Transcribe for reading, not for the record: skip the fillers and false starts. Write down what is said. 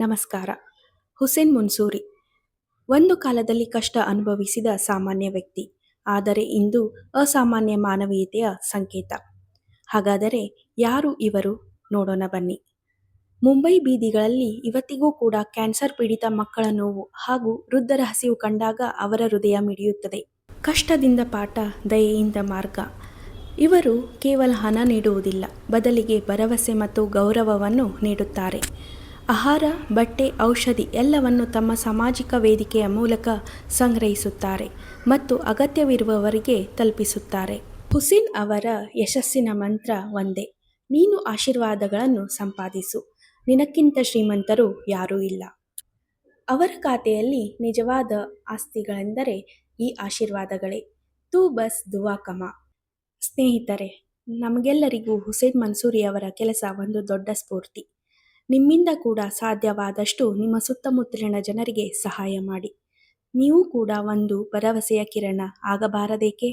ನಮಸ್ಕಾರ. ಹುಸೇನ್ ಮುನ್ಸೂರಿ ಒಂದು ಕಾಲದಲ್ಲಿ ಕಷ್ಟ ಅನುಭವಿಸಿದ ಸಾಮಾನ್ಯ ವ್ಯಕ್ತಿ, ಆದರೆ ಇಂದು ಅಸಾಮಾನ್ಯ ಮಾನವೀಯತೆಯ ಸಂಕೇತ. ಹಾಗಾದರೆ ಯಾರು ಇವರು? ನೋಡೋಣ ಬನ್ನಿ. ಮುಂಬೈ ಬೀದಿಗಳಲ್ಲಿ ಇವತ್ತಿಗೂ ಕೂಡ ಕ್ಯಾನ್ಸರ್ ಪೀಡಿತ ಮಕ್ಕಳ ನೋವು ಹಾಗೂ ವೃದ್ಧರ ಹಸಿವು ಕಂಡಾಗ ಅವರ ಹೃದಯ ಮಿಡಿಯುತ್ತದೆ. ಕಷ್ಟದಿಂದ ಪಾಠ, ದಯೆಯಿಂದ ಮಾರ್ಗ. ಇವರು ಕೇವಲ ಹಣ ನೀಡುವುದಿಲ್ಲ, ಬದಲಿಗೆ ಭರವಸೆ ಮತ್ತು ಗೌರವವನ್ನು ನೀಡುತ್ತಾರೆ. ಆಹಾರ, ಬಟ್ಟೆ, ಔಷಧಿ ಎಲ್ಲವನ್ನು ತಮ್ಮ ಸಾಮಾಜಿಕ ವೇದಿಕೆಯ ಮೂಲಕ ಸಂಗ್ರಹಿಸುತ್ತಾರೆ ಮತ್ತು ಅಗತ್ಯವಿರುವವರಿಗೆ ತಲುಪಿಸುತ್ತಾರೆ. ಹುಸೇನ್ ಅವರ ಯಶಸ್ಸಿನ ಮಂತ್ರ ಒಂದೇ: ನೀನು ಆಶೀರ್ವಾದಗಳನ್ನು ಸಂಪಾದಿಸು, ನಿನಕ್ಕಿಂತ ಶ್ರೀಮಂತರು ಯಾರೂ ಇಲ್ಲ. ಅವರ ಖಾತೆಯಲ್ಲಿ ನಿಜವಾದ ಆಸ್ತಿಗಳೆಂದರೆ ಈ ಆಶೀರ್ವಾದಗಳೇ. ತೂ ಬಸ್ ದುವಾ ಕಮಾ. ಸ್ನೇಹಿತರೆ, ನಮಗೆಲ್ಲರಿಗೂ ಹುಸೇನ್ ಮನ್ಸೂರಿ ಅವರ ಕೆಲಸ ಒಂದು ದೊಡ್ಡ ಸ್ಫೂರ್ತಿ. ನಿಮ್ಮಿಂದ ಕೂಡ ಸಾಧ್ಯವಾದಷ್ಟು ನಿಮ್ಮ ಸುತ್ತಮುತ್ತಲಿನ ಜನರಿಗೆ ಸಹಾಯ ಮಾಡಿ. ನೀವು ಕೂಡ ಒಂದು ಭರವಸೆಯ ಕಿರಣ ಆಗಬಾರದೇಕೆ?